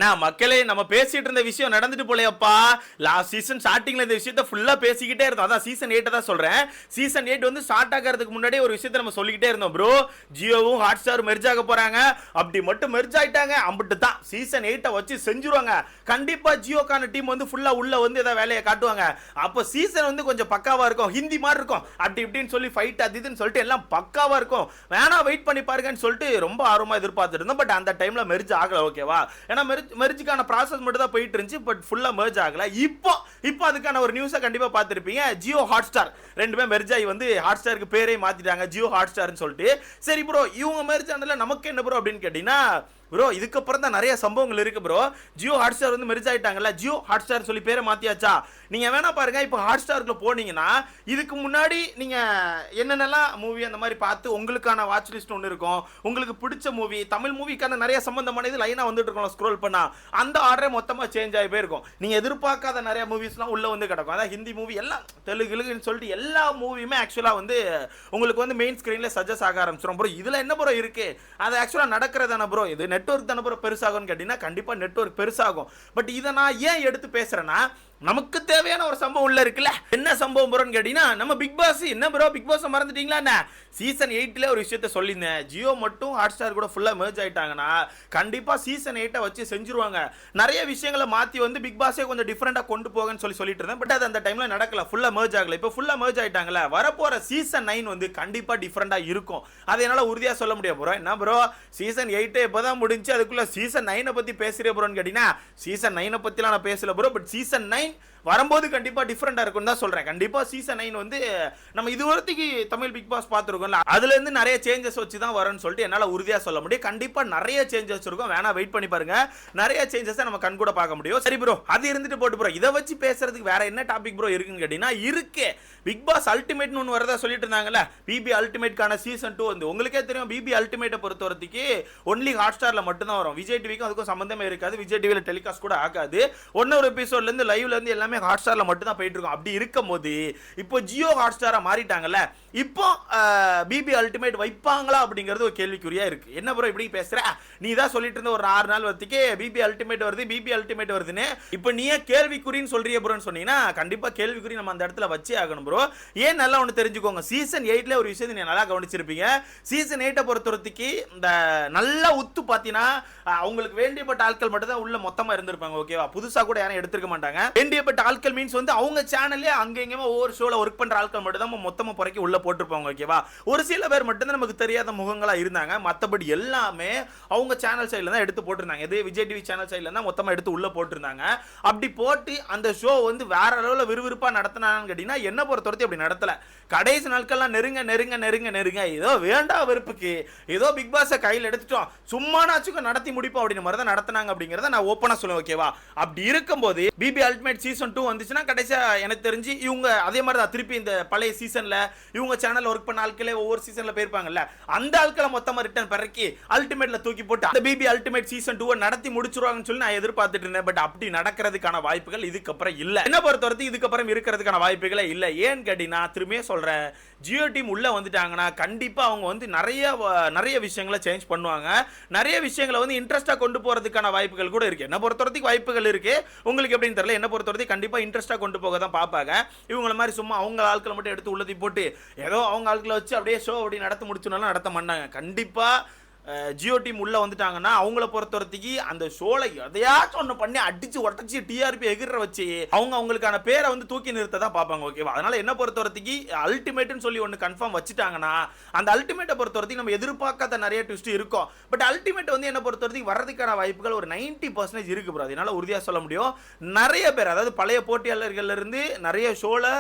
நான் மக்களே நம்ம பேசிட்டு இருந்த விஷயம் நடந்துட்டு போலையப்பா. லாஸ்ட் சீசன் ஸ்டார்டிங்ல இந்த விஷயத்த ஃபுல்லா பேசிக்கிட்டே இருந்தோம். அதான் சீசன் 8 தான் சொல்றேன். சீசன் 8 வந்து ஸ்டார்ட் ஆகிறதுக்கு முன்னாடியே ஒரு விஷயத்த நம்ம சொல்லிக்கிட்டே இருந்தோம் ப்ரோ. ஜியோவும் ஹாட் ஸ்டார் மெர்ஜ் ஆக போறாங்க. அப்படி மட்டும் மெர்ஜ் ஆயிட்டாங்க அம்பிட்டு தான் சீசன் 8 வச்சு செஞ்சுருவாங்க. கண்டிப்பா ஜியோக்கான டீம் வந்து ஃபுல்லா உள்ள வந்து ஏதாவது வேலையை காட்டுவாங்க. அப்போ சீசன் வந்து கொஞ்சம் பக்காவா இருக்கும், ஹிந்தி மாதிரி இருக்கும். அப்படி இப்படின்னு சொல்லி ஃபைட் அது இதுன்னு சொல்லிட்டு எல்லாம் பக்காவா இருக்கும். வேணா வெயிட் பண்ணி பாருங்கன்னு சொல்லிட்டு ரொம்ப ஆர்வமா எதிர்பார்த்துட்டு இருந்தோம். பட் அந்த டைம்ல மெர்ஜ் ஆகல. ஓகேவா? ஏன்னா மெர்ஜுக்கான ப்ராசஸ் மட்டும் தான் போயிட்டு இருந்துச்சு. பட் ஃபுல்லா மெர்ஜ் ஆகல. இப்போ அதுக்கான ஒரு நியூஸை கண்டிப்பா பார்த்திருப்பீங்க. ஜியோ ஹாட் ஸ்டார் ரெண்டுமே மெர்ஜ் ஆகி வந்து ஹாட் ஸ்டாருக்கு பேரே மாத்திட்டாங்க, ஜியோ ஹாட் ஸ்டார்னு சொல்லிட்டு. சரி ப்ரோ, இவங்க மெர்ஜ் ஆனதுல நமக்கு என்ன ப்ரோ அப்படின்னு கேட்டீங்கன்னா, ப்ரோ இதுக்கப்புறம் தான் நிறைய சம்பவங்கள் இருக்கு ப்ரோ. ஜியோ ஹாட் ஸ்டார் வந்து மெர்ஜ் ஆயிட்டாங்கல்ல, ஜியோ ஹாட் ஸ்டார் சொல்லி பேரை மாத்தியாச்சா. நீங்க வேணா பாருங்க, இப்போ ஹாட் ஸ்டார்க்குள்ள போனீங்கன்னா இதுக்கு முன்னாடி நீங்க என்னென்னலாம் மூவி அந்த மாதிரி பார்த்து உங்களுக்கான வாட்ச் லிஸ்ட் ஒன்று இருக்கும். உங்களுக்கு பிடிச்ச மூவி, தமிழ் மூவிக்கான நிறைய சம்பந்தமான இது லைனா வந்துட்டு இருக்கோம். ஸ்க்ரோல் பண்ணா அந்த ஆர்டரே மொத்தமா சேஞ்ச் ஆகி போயிருக்கும். நீங்க எதிர்பார்க்காத நிறைய மூவிஸ்லாம் உள்ள வந்து கிடக்கும். அதான் ஹிந்தி மூவி எல்லாம் தெலுங்குன்னு சொல்லிட்டு எல்லா மூவியுமே ஆக்சுவலா வந்து உங்களுக்கு வந்து மெயின் ஸ்கிரீன்ல சஜஸ்ட் ஆக ஆரம்பிச்சிடும். ப்ரோ இதுல என்ன ப்ரோ இருக்கு, அது ஆக்சுவலா நடக்கிறதான ப்ரோ. இது நெட்வொர்க் தானே ப்ரோ பெருசாகும்னு கேட்டீங்கன்னா கண்டிப்பா நெட்வொர்க் பெருசாகும். பட் இதை நான் ஏன் எடுத்து பேசுறேன்னா, நமக்கு தேவையான ஒரு சம்பவம் உள்ள இருக்குல்ல. என்ன சம்பவம் ப்ரோன்னு கேட்டீங்கன்னா, நம்ம பிக் பாஸ். என்ன ப்ரோ பிக் பாஸ் மறந்துட்டீங்களா என்ன? சீசன் 8ல ஒரு விஷயத்த சொல்லியிருந்தேன். ஜியோ மட்டும் ஹாட் ஸ்டார் கூட ஃபுல்லா மெர்ஜ் ஆயிட்டாங்கன்னா கண்டிப்பா சீசன் 8 வச்சு செஞ்சுருவாங்க. நிறைய விஷயங்களை மாத்தி வந்து பிக் பாஸே கொஞ்சம் டிஃபரெண்டா கொண்டு போகன்னு சொல்லிட்டு இருந்தேன். பட் அது அந்த டைம்ல நடக்கல, ஃபுல்லா மெர்ஜ் ஆகல. இப்போ ஃபுல்லா மெர்ஜ் ஆயிட்டாங்கல்ல, வரப்போற சீசன் 9 வந்து கண்டிப்பா டிஃபரெண்டா இருக்கும். அதை என்னால உறுதியா சொல்ல முடியும் ப்ரோ. என்ன ப்ரோ சீசன் 8 இப்பதான் முடிஞ்சு, அதுக்குள்ள சீசன் 9 பத்தி பேசுறே ப்ரோன்னு கேட்டீங்கன்னா, சீசன் 9 பத்திலாம் நான் பேசல ப்ரோ. பட் சீசன் 9 வரும்போது கண்டிப்பா டிஃபரெண்டா இருக்கும்னு தான் சொல்றேன். கண்டிப்பா சீசன் 9 வந்து நம்ம இதுவரைக்கும் தமிழ் பிக் பாஸ் பார்த்துருக்கோம்ல, அதுல இருந்து நிறைய சேஞ்சஸ் வச்சு தான் வரும்னு சொல்லிட்டு என்னால உறுதியா சொல்ல முடியும். கண்டிப்பா நிறைய சேஞ்சஸ் இருக்கும். வேணா வெயிட் பண்ணி பாருங்க, நிறைய சேஞ்சஸ் நம்ம கண் கூட பார்க்க முடியும். சரி ப்ரோ, அது இருந்துட்டு போட்டு ப்ரோ, இதை வச்சு பேசுறதுக்கு வேற என்ன டாபிக் ப்ரோ இருக்குன்னு கேட்டீங்கன்னா, இருக்கு பிக் பாஸ் அல்டிமேட்னு ஒன்று வரதா சொல்லிட்டு இருந்தாங்கல்ல. பிபி அல்டிமேட்கான சீசன் 2 வந்து உங்களுக்கே தெரியும். பிபி அல்டிமேட்டை பொறுத்தவரைக்கும் ஒன்லி ஹாட் ஸ்டார்ல மட்டும் தான் வரும். விஜய் டிவிக்கும் அதுக்கும் சம்பந்தமே இருக்காது. விஜய் டிவில டெலிகாஸ்ட் கூட ஆகாது. ஒன்னொரு எபிசோட்ல இருந்து லைவ்ல இருந்து எல்லாமே ஹாட் ஸ்டார்ல மட்டும் தான் போயிட்டு இருக்கும். அப்படி இருக்கும்போது இப்போ ஜியோ ஹாட் ஸ்டாரா மாறிட்டாங்கல்ல, இப்போ பிபி அல்டிமேட் வைப்பாங்களா அப்படிங்கிறது ஒரு கேள்விக்குறியா இருக்கு. என்ன ப்ரோ இப்படி பேசுற, நீ தான் சொல்லிட்டு இருந்த ஒரு 6 நாள் வரதுக்கே பிபி அல்டிமேட் வருது, பிபி அல்டிமேட் வருதுன்னு. இப்போ நீயே கேள்விக்குறின்னு சொல்றிய ப்ரோன்னு சொன்னீங்கன்னா கண்டிப்பா கேள்விக்குறி நம்ம அந்த இடத்துல வச்சே ஆகணும் ப்ரோ. ஏன் நல்லா ஒன்று தெரிஞ்சுக்கோங்க, சீசன் 8ல ஒரு விஷயத்தை நீங்க நல்லா கவனிச்சிருப்பீங்க. சீசன் 8 பொறுத்தவரைக்கு இந்த நல்லா உத்து பார்த்தீங்கன்னா அவங்களுக்கு வேண்டியப்பட்ட ஆட்கள் மட்டும் தான் உள்ள மொத்தமா இருந்திருப்பாங்க. ஓகேவா? புதுசா கூட யாரும் எடுத்துக்க மாட்டாங்க. வேண்டியப்பட்ட ஆட்கள் மீன்ஸ் வந்து அவங்க சேனல்லே அங்க எங்கேயுமே ஒவ்வொரு ஷோல ஒர்க் பண்ற ஆட்கள் மட்டும் தான் மொத்தமா புறக்கி உள்ள போட்டுருப்பாங்க. ஓகேவா? ஒரு சில பேர் மட்டும் தான் நமக்கு தெரியாத முகங்களா இருந்தாங்க. மற்றபடி எல்லாமே அவங்க சேனல் சைடுல தான் எடுத்து போட்டிருந்தாங்க. இது விஜய் டிவி சேனல் சைடுல தான் மொத்தமா எடுத்து உள்ள போட்டிருந்தாங்க. அப்படி போட்டு அந்த ஷோ வந்து வேற அளவுல விறுவிறுப்பா நடத்தினாங்கன்னு கேட்டீங்கன்னா, என்ன பொறுத்தவரைக்கும் அப்படி நடத்தல. கடைசி நாட்கள்லாம் நெருங்க நெருங்க நெருங்க நெருங்க ஏதோ வேண்டா வெறுப்புக்கு ஏதோ பிக் பாஸை கையில் எடுத்துட்டோம், சும்மானாச்சும் நடத்தி முடிப்போம் அப்படின்னு மாதிரி தான் நடத்தினாங்க அப்படிங்கிறத நான் ஓப்பனா சொல்லுவேன். ஓகேவா? அப்படி இருக்கும்போது பிபி அல்டிமேட் சீசன் 2 வந்துச்சுன்னா கடைசியா எனக்கு தெரிஞ்சு இவங்க அதே மாதிரி தான் திருப்பி இந்த பழைய சீசன்ல இவங்க சேனல் ஒர்க் பண்ண ஆட்களே ஒவ்வொரு சீசன்ல போயிருப்பாங்கல்ல, அந்த ஆட்களை மொத்தமா ரிட்டர்ன் பிறக்கி அல்டிமேட்ல தூக்கி போட்டு அந்த பிபி அல்டிமேட் சீசன் 2 நடத்தி முடிச்சிருவாங்கன்னு சொல்லி நான் எதிர்பார்த்துட்டு இருந்தேன். பட் அப்படி நடக்கிறதுக்கான வாய்ப்புகள் இதுக்கப்புறம் இல்ல. என்ன பொறுத்தவரைக்கும் இதுக்கப்புறம் இருக்கிறதுக்கான வாய்ப்புகளே இல்ல. ஏன்னு கேட்டீங்கன்னா, திரும்பியே சொல்றேன், ஜியோ டீம் உள்ள வந்துட்டாங்கன்னா கண்டிப்பா அவங்க வந்து நிறைய விஷயங்களை சேஞ்ச் பண்ணுவாங்க. நிறைய விஷயங்களை வந்து இன்ட்ரெஸ்டா கொண்டு போறதுக்கான வாய்ப்புகள் கூட இருக்கு. என்ன பொறுத்தவரைக்கும் வாய்ப்புகள் இருக்கு. உங்களுக்கு எப்படின்னு தெரியல. என்ன பொறுத்தவரைக்கும் கண்டிப்பா இன்ட்ரெஸ்டா கொண்டு போக தான் பார்ப்பாங்க. இவங்கள மாதிரி சும்மா அவங்க ஆட்களை மட்டும் எடுத்து உள்ளதை போட்டு ஏதோ அவங்க ஆட்களை வச்சு அப்படியே ஷோ அப்படி நடத்த முடிச்சுனாலும் நடத்த மாட்டாங்க. கண்டிப்பா ஜியோ டீம் உள்ள வந்துட்டாங்கன்னா அவங்கள பொறுத்தவரைக்கு அந்த ஷோல எதையாச்சும் ஒன்று பண்ணி அடிச்சு உடச்சி டிஆர்பி எகிற வச்சு அவங்களுக்கான பேரை வந்து தூக்கி நிறுத்த தான் பார்ப்பாங்க. ஓகேவா? அதனால என்ன பொறுத்தவரைக்கு அல்டிமேட்னு சொல்லி ஒன்று கன்ஃபார்ம் வச்சுட்டாங்கன்னா அந்த அல்டிமேட்டை பொறுத்தவரைக்கும் நம்ம எதிர்பார்க்காத நிறைய ட்விஸ்ட் இருக்கும். பட் அல்டிமேட் வந்து என்ன பொறுத்தவரைக்கும் வர்றதுக்கான வாய்ப்புகள் ஒரு 90% இருக்கு ப்ரோ. அதனால உறுதியாக சொல்ல முடியும். நிறைய பேர் அதாவது பழைய போட்டியாளர்கள் இருந்து நிறைய ஷோல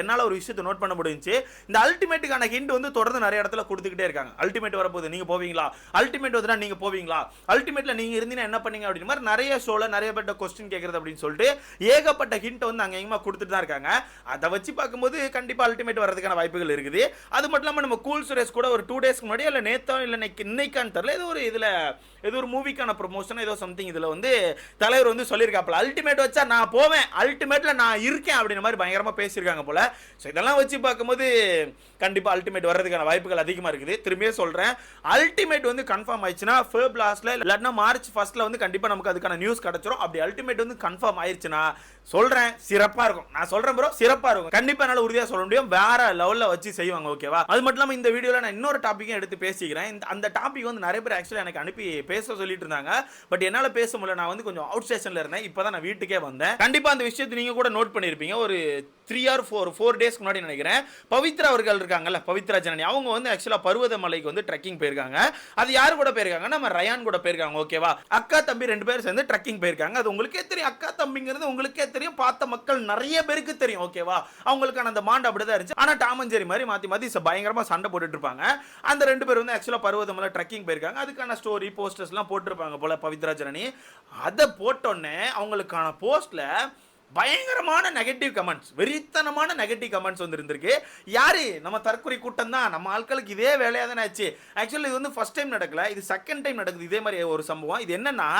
என்னால் ஒரு விஷயத்தை நோட் பண்ண முடிஞ்சு, இந்த அல்டிமேட்டுக்கான ஹிண்ட் வந்து தொடர்ந்து நிறைய இடத்துல கொடுத்துக்கிட்டே இருக்காங்க. அல்டிமேட் வரப்போகுது, நீங்க போவீங்களா? அல்டிமேட் வந்துனா நீங்க போவீங்களா? அல்டிமேட்ல நீங்க இருந்தீங்கன்னா என்ன பண்ணீங்க அப்படின்ற மாதிரி நிறைய ஷோல நிறைய பேர்ட்ட क्वेश्चन கேக்குறது அப்படின்னு சொல்லிட்டு ஏகப்பட்ட ஹிண்ட் வந்து அங்க எங்கமா கொடுத்துட்டு தான் இருக்காங்க. அதை வச்சு பார்க்கும்போது கண்டிப்பா அல்டிமேட் வரதுக்கான வாய்ப்புகள் இருக்குது. அது மட்டும் இல்லாம நம்ம கூல் சுரேஷ் கூட ஒரு 2 டேஸ்க்கு முன்னாடி இல்ல நேத்தோ இல்ல இன்னைக்கான்னு தெரியல, ஏதோ ஒரு மூவிக்கான ப்ரொமோஷன் ஏதோ சம்திங் இதுல வந்து தலைவர் வந்து சொல்லியிருக்காப்ல, அல்டிமேட் வச்சா நான் போவேன், அல்டிமேட்ல நான் இருக்கேன் அப்படின்ற மாதிரி பயங்கரமா பேசியிருக்காங்க போல. ஸோ இதெல்லாம் வச்சு பார்க்கும்போது கண்டிப்பா அல்டிமேட் வர்றதுக்கான வாய்ப்புகள் அதிகமா இருக்குது. திரும்பியே சொல்றேன், அல்டிமேட் வந்து வந்து கன்ஃபார்ம் ஆயிடுச்சுன்னா ஃபெப் லாஸ்ட்ல இல்லன்னா மார்ச் ஃபர்ஸ்ட்ல வந்து கண்டிப்பா நமக்கு அதுக்கான நியூஸ் கிடைச்சிரும். அப்படி அல்டிமேட் வந்து கன்ஃபார்ம் ஆயிடுச்சுன்னா சொல்றேன் சிறப்பா இருக்கும். நான் சொல்றேன் ப்ரோ சிறப்பா இருக்கும். கண்டிப்பா என்னால உறுதியா சொல்ல முடியும். வேற லெவல்ல வச்சு செய்வாங்க. ஓகேவா? அது மட்டும் இல்லாம இந்த வீடியோல நான் இன்னொரு டாபிக்கும் எடுத்து பேசிக்கிறேன். அந்த டாபிக் வந்து நிறைய பேர் ஆக்சுவலி எனக்கு அனுப்பி பேச சொல்லிட்டு இருந்தாங்க. பட் என்னால பேச முடியல. நான் வந்து கொஞ்சம் அவுட் ஸ்டேஷன்ல இருந்தேன். இப்பதான் நான் வீட்டுக்கே வந்தேன். கண்டிப்பா அந்த விஷயத்தை நீங்க கூட நோட் பண்ணிருப்பீங்க. ஒரு 3 or 4 டேஸ்க்கு முன்னாடி நினைக்கிறேன், பவித்ரா அவர்கள் இருக்காங்கல்ல, பவித்ரா ஜனனி, அவங்க வந்து ஆக்சுவலா பருவதமலைக்கு வந்து ட்ரெக்கிங் போயிருக்காங்க. அது யாரு கூட போயிருக்காங்க? நம்ம ரயான் கூட போயிருக்காங்க. ஓகேவா? அக்கா தம்பி 2 பேரும் சேர்ந்து ட்ரெக்கிங் போயிருக்காங்க. அது உங்களுக்கே தெரியும். அக்கா தம்பிங்கிறது உங்களுக்கே தெரியும். பார்த்த மக்கள் நிறைய பேருக்கு தெரியும். ஓகேவா? அவங்களுக்கான அந்த மாண்ட் அப்படிதான் இருந்துச்சு. ஆனா டாம் அண்ட் ஜெர்ரி மாதிரி மாத்தி மாத்தி பயங்கரமா சண்டை போட்டுட்டு இருப்பாங்க. அந்த 2 பேர் வந்து ஆக்சுவலா பருவதமலை ட்ரெக்கிங் போயிருக்காங்க. அதுக்கான ஸ்டோரி போஸ்டர்ஸ் எல்லாம் போட்டிருப்பாங்க போல பவித்ரா ஜனனி. அதை போட்டோன்னே அவங்களுக்கான போஸ்ட்ல பயங்கரமான நெகட்டிவ் கமெண்ட்ஸ், வெறித்தனமான நெகட்டிவ் கமெண்ட்ஸ் வந்து இருந்திருக்கு. யாரு? நம்ம தற்கொலை கூட்டம் தான். நம்ம ஆட்களுக்கு இதே வேலையா தானே ஆச்சு. ஆக்சுவலி இது வந்து ஃபர்ஸ்ட் டைம் நடக்கல, இது செகண்ட் டைம் நடக்குது இதே மாதிரி ஒரு சம்பவம். இது என்னன்னா,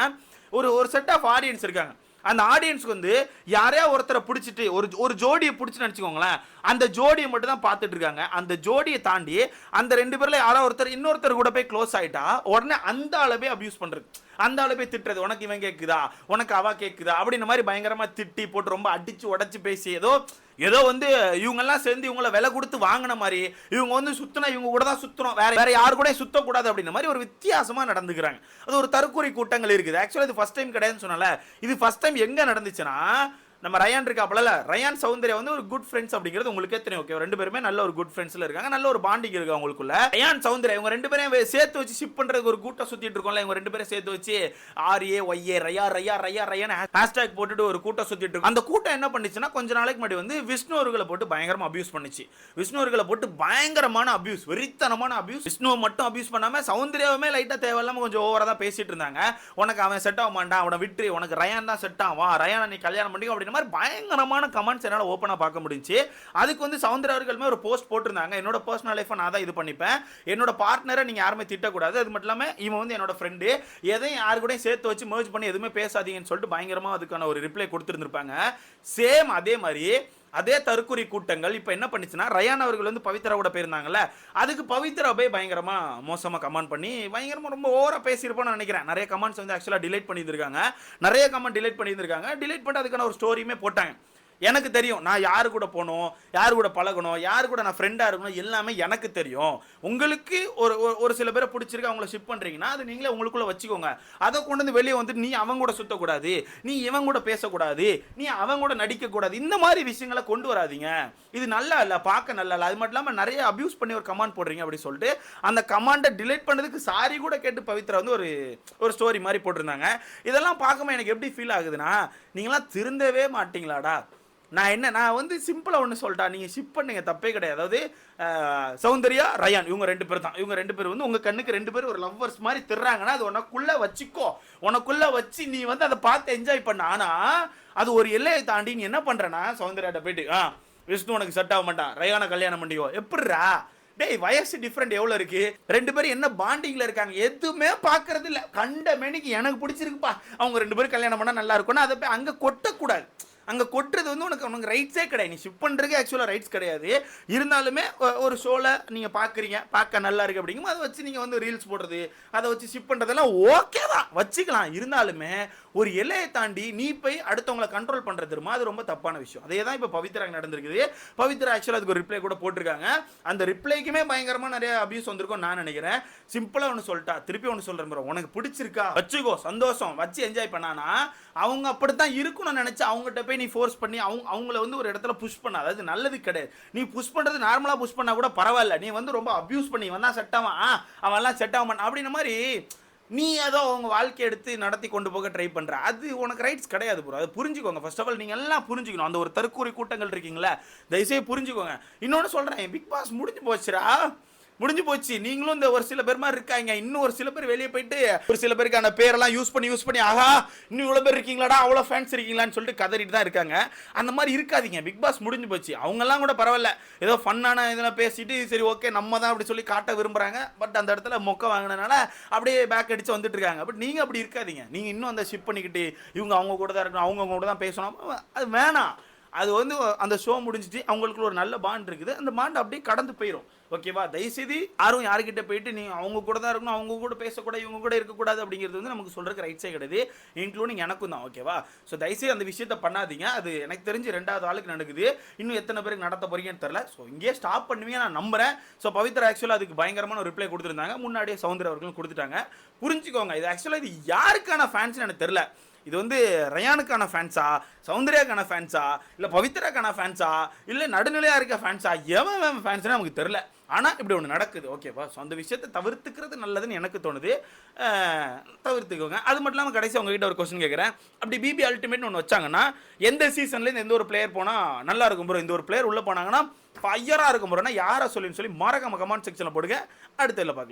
ஒரு செட் ஆஃப் ஆடியன்ஸ் இருக்காங்க. அந்த ஆடியன்ஸ்க்கு வந்து யாரையா ஒருத்தரை பிடிச்சிட்டு ஒரு ஜோடியை பிடிச்சின்னு நினச்சிக்கோங்களேன், அந்த ஜோடியை மட்டும் தான் பார்த்துட்டு இருக்காங்க. அந்த ஜோடியை தாண்டி அந்த 2 பேர்ல யாரோ ஒருத்தர் இன்னொருத்தர் கூட போய் க்ளோஸ் ஆயிட்டா உடனே அந்த ஆளவே அபியூஸ் பண்றது, அந்த ஆளு போய் திட்டுறது, உனக்கு இவன் கேட்குதா, உனக்கு அவ கேட்குதா அப்படின்ற மாதிரி பயங்கரமா திட்டி போட்டு ரொம்ப அடிச்சு உடச்சு பேசி ஏதோ வந்து இவங்கெல்லாம் சேர்ந்து இவங்கள விலை கொடுத்து வாங்கின மாதிரி, இவங்க வந்து சுத்தினா இவங்க கூட தான் சுத்தணும், வேற யாரு கூட சுத்தக்கூடாது அப்படின்ற மாதிரி ஒரு வித்தியாசமா நடந்துக்கிறாங்க. அது ஒரு தற்கொலை கூட்டங்கள் இருக்குது. ஆக்சுவலா இது ஃபர்ஸ்ட் டைம் கிடையாதுன்னு சொன்னால, இது ஃபர்ஸ்ட் டைம் எங்க நடந்துச்சுன்னா, நம்ம ரயான் இருக்காப்ல, ரயான் சௌந்தர்யா வந்து ஒரு குட் ஃப்ரெண்ட்ஸ் அப்படிங்கிறது உங்களுக்கே தெரியும். ஓகே, 2 பேருமே நல்ல ஒரு குட் ஃப்ரெண்ட்ஸ்ல இருக்காங்க, நல்ல ஒரு பாண்டிங் இருக்கு அவங்களுக்குள்ள. ரயான் சௌந்தர்யா இவங்க 2 பேரையும் சேர்த்து வச்சு ஷிப் பண்றதுக்கு ஒரு கூட்டம் சுத்திட்டு இருக்கோம்ல, இவங்க 2 பேரும் சேர்த்து வச்சு RAYA ரயா ரயா ரயா ரயான்னு ஹேஷ்டேக் போட்டுட்டு ஒரு கூட்டம் சுத்திட்டு இருக்கு. அந்த கூட்டம் என்ன பண்ணுச்சுன்னா, கொஞ்ச நாளைக்கு முன்னாடி வந்து விஷ்ணு அவர்களை போட்டு பயங்கரமா அபியூஸ் பண்ணுச்சு. விஷ்ணு அவர்களை போட்டு பயங்கரமான அபியூஸ், வெறித்தனமான அபியூஸ். விஷ்ணுவை மட்டும் அபியூஸ் பண்ணாம சௌந்தர்யாவுமே லைட்டா தேவையில்லாம கொஞ்சம் ஓவரா தான் பேசிட்டு இருந்தாங்க. உனக்கு அவன் செட் ஆக மாட்டான், அவனை விட்டு உனக்கு ரயான் தான் செட் ஆவான், ரயானை நீ கல்யாணம் பண்ணி அப்படின்னு மாதிரி பயங்கரமான கமெண்ட்ஸ் என்னால ஓபனா பார்க்க முடிஞ்சுச்சு. அதுக்கு வந்து சௌந்தர்யா அவர்களுமே ஒரு போஸ்ட் போட்டிருந்தாங்க, என்னோட பர்சனல் லைஃபை நான் தான் இது பண்ணிப்பேன், என்னோட பார்ட்னரை நீங்க யாருமே திட்டக்கூடாது, அது மட்டும் இல்லாம இவன் வந்து என்னோட ஃப்ரெண்டு, எதையும் யாரு கூட சேர்த்து வச்சு மர்ஜ் பண்ணி எதுவுமே பேசாதீங்கன்னு சொல்லிட்டு பயங்கரமா அதுக்கான ஒரு ரிப்ளை கொடுத்துருந்துருப்பாங்க. சேம் அதே மாதிரி அதே தற்கொலை கூட்டங்கள் இப்போ என்ன பண்ணுச்சுன்னா, ரயான் அவர்கள் வந்து பவித்ரா கூட போயிருந்தாங்கல்ல, அதுக்கு பவித்ரா போய் பயங்கரமா மோசமா கமெண்ட் பண்ணி பயங்கரமா ரொம்ப ஓவரா பேசியிருப்போம்னு நினைக்கிறேன். நிறைய கமெண்ட்ஸ் வந்து ஆக்சுவலா டிலீட் பண்ணியிருக்காங்க, நிறைய கமெண்ட் டிலீட் பண்ணியிருக்காங்க. டிலீட் பண்ணிட்டு அதுக்கான ஒரு ஸ்டோரியுமே போட்டாங்க. எனக்கு தெரியும் நான் யாரு கூட போகணும், யாரு கூட பழகணும், யாரு கூட நான் ஃப்ரெண்டா இருக்கணும், எல்லாமே எனக்கு தெரியும். உங்களுக்கு ஒரு சில பேரை பிடிச்சிருக்கு, அவங்கள ஷிப் பண்றீங்கன்னா அது நீங்களே உங்களுக்குள்ள வச்சுக்கோங்க. அதை கொண்டு வந்து வெளியே வந்து நீ அவங்க கூட சுத்தக்கூடாது, நீ இவங்க கூட பேசக்கூடாது, நீ அவங்க கூட நடிக்கக்கூடாது, இந்த மாதிரி விஷயங்களை கொண்டு வராதீங்க. இது நல்லா இல்லை, பார்க்க நல்லா இல்லை. அது மட்டும் இல்லாமல் நிறைய அபியூஸ் பண்ணி ஒரு கமெண்ட் போடுறீங்க அப்படின்னு சொல்லிட்டு அந்த கமெண்டை டிலீட் பண்ணதுக்கு சாரி கூட கேட்டு பவித்ரா வந்து ஒரு ஸ்டோரி மாதிரி போட்டிருந்தாங்க. இதெல்லாம் பார்க்கும்போது எனக்கு எப்படி ஃபீல் ஆகுதுன்னா, நீங்களாம் திருந்தவே மாட்டீங்களாடா. நான் வந்து சிம்பிளா ஒன்று சொல்லிட்டா, நீங்க ஷிப் பண்ணுங்க, தப்பே கிடையாது. அதாவது சௌந்தர்யா ரயான் இவங்க 2 பேர் தான். இவங்க 2 பேர் வந்து உங்க கண்ணுக்கு 2 பேர் ஒரு லவ்வர்ஸ் மாதிரி திர்றாங்கன்னா அது உனக்குள்ள வச்சுக்கோ, உனக்குள்ள வச்சு நீ வந்து அதை பார்த்து என்ஜாய் பண்ண. ஆனா அது ஒரு எல்லையை தாண்டி நீ என்ன பண்றனா, சௌந்தர்யாட்ட போயிட்டு விஷ்ணு உனக்கு செட் ஆக மாட்டான், ரயானை கல்யாணம் பண்ணிக்கோ, எப்படிரா டேய், வயசு டிஃபரெண்ட் எவ்வளவு இருக்கு, 2 பேரும் என்ன பாண்டிங்ல இருக்காங்க, எதுவுமே பாக்குறது இல்ல. கண்ட மேனிக்கு எனக்கு பிடிச்சிருக்குப்பா, அவங்க 2 பேரும் கல்யாணம் பண்ணா நல்லா இருக்கும்னா அதை போய் அங்க கொட்டக்கூடாது. அங்க கொட்டுறது வந்து உனக்கு ரைட்ஸே கிடையாது. நீ ஷிப் பண்றதுக்கு ஆக்சுவலா ரைட்ஸ் கிடையாது. இருந்தாலுமே ஒரு ஷோல நீங்க பாக்குறீங்க, பார்க்க நல்லா இருக்கு அப்படிங்கும் அதை வச்சு நீங்க வந்து ரீல்ஸ் போடுறது, அதை வச்சு ஷிப் பண்றதெல்லாம் ஓகே தான், வச்சுக்கலாம். இருந்தாலுமே ஒரு எல்லையை தாண்டி நீ போய் அடுத்தவங்களை கண்ட்ரோல் பண்றது தெரியுமா, அது ரொம்ப தப்பான விஷயம். அதே தான் இப்போ பவித்ரா நடந்திருக்குது. பவித்ரா ஆக்சுவலா அதுக்கு ஒரு ரிப்ளை கூட போட்டிருக்காங்க. அந்த ரிப்ளைக்குமே பயங்கரமா நிறைய அபியூஸ் வந்திருக்கும் நான் நினைக்கிறேன். சிம்பிளா ஒன்று சொல்லிட்டா, திருப்பி ஒன்று சொல்றேன் ப்ரோ, உனக்கு பிடிச்சிருக்கா வச்சுக்கோ, சந்தோஷம், வச்சு என்ஜாய் பண்ணானா அவங்க அப்படித்தான் இருக்கணும்னு நினைச்சு அவங்ககிட்ட போய் நீ ஃபோர்ஸ் பண்ணி அவங்கள வந்து ஒரு இடத்துல புஷ் பண்ண, அதாவது நல்லது கிடையாது. நீ புஷ் பண்றது நார்மலா புஷ் பண்ணா கூட பரவாயில்ல, நீ வந்து ரொம்ப அபியூஸ் பண்ணி வந்தா செட் ஆவான், அவன்லாம் செட் ஆக மாட்டான் அப்படின்ற மாதிரி நீ ஏதோ அவங்க வாழ்க்கை எடுத்து நடத்தி கொண்டு போக ட்ரை பண்ற, அது உனக்கு ரைட்ஸ் கிடையாது ப்ரோ. அது புரிஞ்சுக்கோங்க. ஃபர்ஸ்ட் ஆஃப் ஆல் நீங்க எல்லாம் புரிஞ்சுக்கணும். அந்த ஒரு தற்கொலை கூட்டங்கள் இருக்கீங்களா, தயவுசெய்து புரிஞ்சுக்கோங்க. இன்னொன்னு சொல்றேன், பிக் பாஸ் முடிஞ்சு போச்சுடா, முடிஞ்சு போச்சு. நீங்களும் இந்த ஒரு சில பேர் மாதிரி இருக்காங்க, இன்னும் ஒரு சில பேர் வெளியே போயிட்டு ஒரு சில பேருக்கான பேரெல்லாம் யூஸ் பண்ணி ஆஹா இன்னும் இவ்வளோ பேர் இருக்கீங்களாடா, அவ்வளோ ஃபேன்ஸ் இருக்கீங்களான்னு சொல்லிட்டு கதறிட்டு தான் இருக்காங்க. அந்த மாதிரி இருக்காதீங்க. பிக் பாஸ் முடிஞ்சு போச்சு. அவங்கெல்லாம் கூட பரவாயில்ல, ஏதோ ஃபன்னான இதெல்லாம் பேசிட்டு சரி ஓகே நம்ம தான் அப்படி சொல்லி காட்ட விரும்புறாங்க. பட் அந்த இடத்துல மொக்க வாங்கினதுனால அப்படியே பேக் அடிச்சு வந்துட்டு இருக்காங்க. பட் நீங்க அப்படி இருக்காதீங்க. நீங்க இன்னும் அந்த ஷிப் பண்ணிக்கிட்டு இவங்க அவங்க கூட தான் இருக்கணும், அவங்க கூட தான் பேசணும், அது வேணாம். அது வந்து அந்த ஷோ முடிஞ்சிட்டு அவங்களுக்குள்ள ஒரு நல்ல பாண்ட் இருக்குது, அந்த பாண்ட் அப்படியே கடந்து போயிடும். ஓகேவா? தயவுசெய்து யாரும் யாருக்கிட்ட போயிட்டு நீ அவங்க கூட தான் இருக்கணும், அவங்க கூட பேசக்கூடாது, இவங்க கூட இருக்கக்கூடாது அப்படிங்கிறது வந்து நமக்கு சொல்றதுக்கு ரைட்ஸே கிடையாது, இன்க்ளூடிங் எனக்கும் தான். ஓகேவா? ஸோ தயவுசெய்து அந்த விஷயத்த பண்ணாதீங்க. அது எனக்கு தெரிஞ்சு 2வது ஆளுக்கு நடக்குது. இன்னும் எத்தனை பேருக்கு நடத்த போறீங்கன்னு தெரியல. ஸோ இங்கேயே ஸ்டாப் பண்ணுவீங்க நான் நம்புறேன். ஸோ பவித்ரா ஆக்சுவலாக அதுக்கு பயங்கரமான ஒரு ரிப்ளை கொடுத்துருந்தாங்க, முன்னாடியே சௌந்தர்யா அவர்களும் கொடுத்துட்டாங்க. புரிஞ்சுக்கோங்க, இது ஆக்சுவலாக இது யாருக்கான ஃபேன்ஸ்னு எனக்கு தெரியல. இது வந்து ரயானுக்கான ஃபேன்ஸா, சௌந்தர்யாக்கான ஃபேன்ஸா, இல்லை பவித்ராக்கான ஃபேன்ஸா, இல்லை நடுநிலையாக இருக்க ஃபேன்ஸா, எவன் ஃபேன்ஸ்னு நமக்கு தெரில. ஆனால் இப்படி ஒன்று நடக்குது. ஓகேவா? ஸோ அந்த விஷயத்தை தவிர்த்துக்கிறது நல்லதுன்னு எனக்கு தோணுது. தவிர்த்துக்கோங்க. அது மட்டும் இல்லாமல் கடைசி உங்ககிட்ட ஒரு கொஸ்டின் கேட்குறேன். அப்படி பிபி அல்டிமேட்னு ஒன்று வச்சாங்கன்னா எந்த சீசன்லேருந்து எந்த ஒரு பிளேயர் போனால் நல்லா இருக்கும் ப்ரோ, இந்த ஒரு பிளேயர் உள்ளே போனாங்கன்னா ஃபயராக இருக்கும் ப்ரோனா யாரை சொல்லின்னு சொல்லி மறக்காம கமெண்ட் செக்ஷனில் போடுங்க. அடுத்த பார்க்கலாம்.